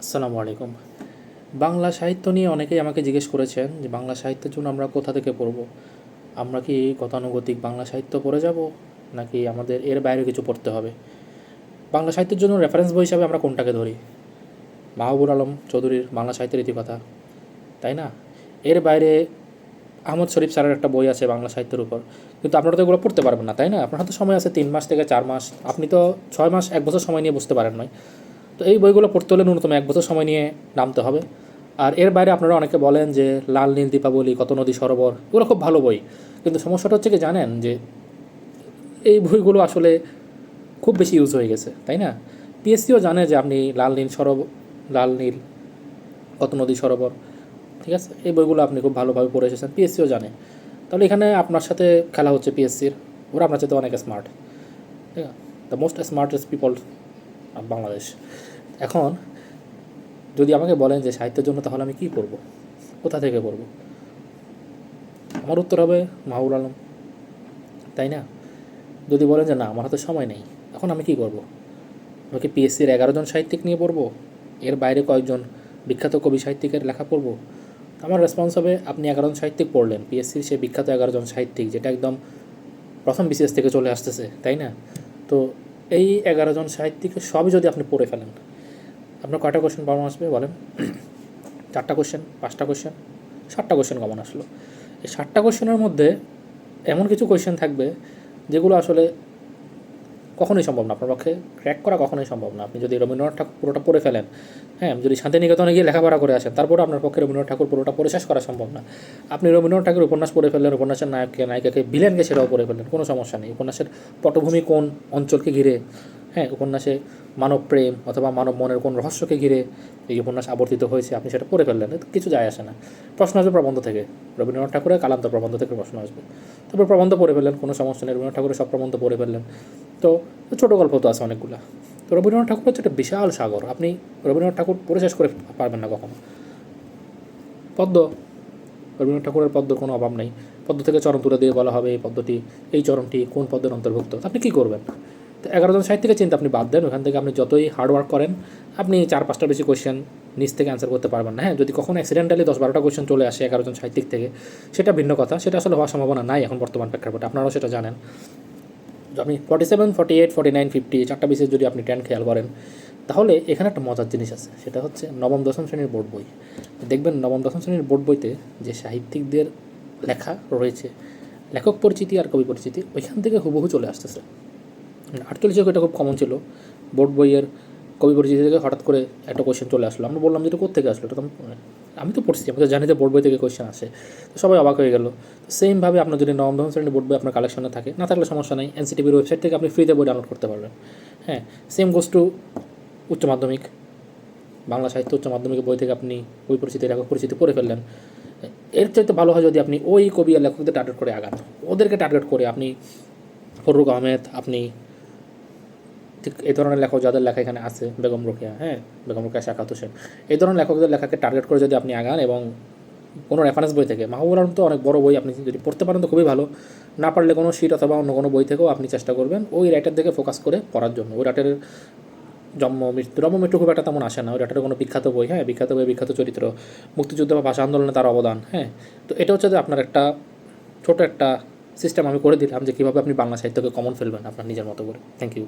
আসসালামু আলাইকুম। বাংলা সাহিত্য নিয়ে অনেকেই আমাকে জিজ্ঞেস করেছেন যে বাংলা সাহিত্যের জন্য আমরা কোথা থেকে পড়ব? আমরা কি গতানুগতিক বাংলা সাহিত্য পড়ে যাব, নাকি আমাদের এর বাইরে কিছু পড়তে হবে? বাংলা সাহিত্যের জন্য রেফারেন্স বই হিসাবে আমরা কোনটাকে ধরি? মাহবুবুর আলম চৌধুরীর বাংলা সাহিত্যের ইতিকথা, তাই না? এর বাইরে আহমদ শরীফ স্যারের একটা বই আছে বাংলা সাহিত্যের উপর, কিন্তু আপনারা তো এগুলো পড়তে পারবেন না, তাই না? আপনার হাতে সময় আছে 3 মাস থেকে 4 মাস, আপনি তো 6 মাস 1 বছর সময় নিয়ে বুঝতে পারেন নয়। তো এই বইগুলো পড়তে হলে ন্যূনতম 1 বছর সময় নিয়ে নামতে হবে। আর এর বাইরে আপনারা অনেকে বলেন যে লাল নীল দীপাবলি, কত নদী সরোবর, এগুলো খুব ভালো বই, কিন্তু সমস্যাটা হচ্ছে কি জানেন, যে এই বইগুলো আসলে খুব বেশি ইউজ হয়ে গেছে, তাই না? পিএসসিও জানে যে আপনি লাল নীল কত নদী সরোবর, ঠিক আছে, এই বইগুলো আপনি খুব ভালোভাবে পড়ে এসেছেন, পিএসসিও জানে। তাহলে এখানে আপনার সাথে খেলা হচ্ছে পিএসসির। ওরা আপনার সাথে অনেক স্মার্ট, ঠিক আছে, the most smartest people of Bangladesh. এখন যদি আমাকে বলেন যে সাহিত্যের জন্য, তাহলে আমি কী করব, কোথা থেকে পড়ব? আমার উত্তর হবে মাহবুবুর আলম, তাই না? যদি বলেন যে না, আমার হাতে সময় নেই, এখন আমি কী করব? আমাকে পিএসসির 11 জন সাহিত্যিক নিয়ে পড়ব, এর বাইরে কয়েকজন বিখ্যাত কবি সাহিত্যিকের লেখা পড়ব? আমার রেসপন্স হবে, আপনি 11 জন সাহিত্যিক পড়লেন, পিএসসির সে বিখ্যাত 11 জন সাহিত্যিক, যেটা একদম প্রথম বিসিএস থেকে চলে আসতেছে, তাই না? তো এই 11 জন সাহিত্যিকের সবই যদি আপনি পড়ে ফেলেন, আপনার কয়টা কোয়েশ্চেন কমন আসবে বলেন? 4টা কোয়েশ্চেন, 5টা কোয়েশ্চেন, 7টা কোয়েশ্চেন কমন আসলো। এই 7টা কোয়েশ্চেনের মধ্যে এমন কিছু কোয়েশ্চেন থাকবে যেগুলো আসলে কখনোই সম্ভব না, আপনার পক্ষে ক্র্যাক করা কখনোই সম্ভব না। আপনি যদি রবীন্দ্রনাথ ঠাকুর পুরোটা পড়ে ফেলেন, হ্যাঁ, যদি শান্তিনিকেতনে গিয়ে লেখাপড়া করে আসেন, তারপরে আপনার পক্ষে রবীন্দ্রনাথ ঠাকুর পুরোটা পড়ে শেষ করা সম্ভব না। আপনি রবীন্দ্রনাথ ঠাকুর উপন্যাস পড়ে ফেললেন, উপন্যাসের নায়ককে, নায়িকাকে, ভিলেনকে, সেটাও পড়ে ফেললেন, কোনো সমস্যা নেই। উপন্যাসের পটভূমি কোন অঞ্চলকে ঘিরে, হ্যাঁ, উপন্যাসে মানব প্রেম অথবা মানব মনের কোন রহস্যকে ঘিরে এই উপন্যাস আবর্তিত হয়েছে, আপনি সেটা পড়ে ফেললেন, কিছু যায় আসে না। প্রশ্ন আসবে প্রবন্ধ থেকে, রবীন্দ্রনাথ ঠাকুরের কালান্তর প্রবন্ধ থেকে প্রশ্ন আসবে, তারপর প্রবন্ধ পড়ে ফেললেন, কোনো সমস্যা নেই, রবীন্দ্রনাথ ঠাকুরের সব প্রবন্ধ পড়ে ফেললেন। তো ছোটো গল্প তো আছে অনেকগুলো। তো রবীন্দ্রনাথ ঠাকুর হচ্ছে একটা বিশাল সাগর, আপনি রবীন্দ্রনাথ ঠাকুর পড়ে শেষ করে পারবেন না কখনো। পদ্ম, রবীন্দ্রনাথ ঠাকুরের পদ্মর কোনো অভাব নেই। পদ্ম থেকে চরণ তুলে দিয়ে বলা হবে এই পদ্মটি, এই চরণটি কোন পদ্মের অন্তর্ভুক্ত, আপনি কী করবেন? তো 11 জন সাহিত্যিকের চিন্তা আপনি বাদ দেন, ওখান থেকে আপনি যতই হার্ডওয়ার্ক করেন, আপনি 4-5টার বেশি কোয়েশ্চেন নিজ থেকে অ্যান্সার করতে পারবেন না। হ্যাঁ, যদি কখনো অ্যাক্সিডেন্টালি 10-12টা কোয়েশ্চেন চলে আসে 11 জন সাহিত্যিক থেকে, সেটা ভিন্ন কথা, সেটা আসলে হওয়ার সম্ভাবনা নাই এখন বর্তমান প্রেক্ষাপটে, আপনারাও সেটা জানেন। আপনি 47, 48, 49, 50, 4টা বিশেষ যদি আপনি 10 খেয়াল করেন, তাহলে এখানে একটা মজার জিনিস আছে, সেটা হচ্ছে নবম দশম শ্রেণীর বোর্ড বই। দেখবেন নবম দশম শ্রেণীর বোর্ড বইতে যে সাহিত্যিকদের লেখা রয়েছে, লেখক পরিচিতি আর কবি পরিচিতি, ওইখান থেকে হুবহু চলে আসতেছে। 48 এটা খুব কমন ছিল, বোর্ড বইয়ের কবি পরিচিতি থেকে হঠাৎ করে একটা কোয়েশ্চেন চলে আসলো, আমরা বললাম যে এটা কোথেকে আসলো, এটা তো আমি তো পড়ছি, আমি তো জানি যে বোর্ড বই থেকে কোয়েশ্চেন আসে। তো সবাই অবাক হয়ে গেল। সেমভাবে আপনার যদি নবম দশম শ্রেণীর বোর্ড বই আপনার কালেকশনে থাকে, না থাকলে সমস্যা নেই, এনসিটিভির ওয়েবসাইট থেকে আপনি ফ্রিতে বই ডাউনলোড করতে পারবেন। হ্যাঁ, সেম গোস টু উচ্চ মাধ্যমিক, বাংলা সাহিত্য উচ্চ মাধ্যমিকের বই থেকে আপনি বই পরিচিতি, লেখক পরিচিতি পড়ে ফেললেন। এর চাইতে ভালো হয় যদি আপনি ওই কবি আর লেখকদের টার্গেট করে আগান, ওদেরকে টার্গেট করে আপনি ফররুক আহমেদ, আপনি ঠিক এই ধরনের লেখক যাদের লেখা এখানে আছে, বেগম রোকেয়া, হ্যাঁ, বেগম রোকেয়া, শাখাত হোসেন, এই ধরনের লেখকদের লেখাকে টার্গেট করে যদি আপনি আগান, এবং কোনো রেফারেন্স বই থেকে, মাহবুবুর আলম তো অনেক বড় বই, আপনি যদি পড়তে পারেন তো খুবই ভালো, না পারলে কোনো শীট অথবা অন্য কোনো বই থেকেও আপনি চেষ্টা করবেন ওই রাইটার দিকে ফোকাস করে পড়ার জন্য। ওই রাইটারের জন্ম মৃত্যু খুব একটা তেমন আসে না, ওই রাইটারের কোনো বিখ্যাত বই, হ্যাঁ, বিখ্যাত বই, বিখ্যাত চরিত্র, মুক্তিযুদ্ধ বা ভাষা আন্দোলনে তার অবদান, হ্যাঁ। তো এটা হচ্ছে যে আপনার একটা ছোটো একটা সিস্টেম আমি করে দিলাম যে কীভাবে আপনি বাংলা সাহিত্যকে কমন ফেলবেন আপনার নিজের মতো করে। Thank you.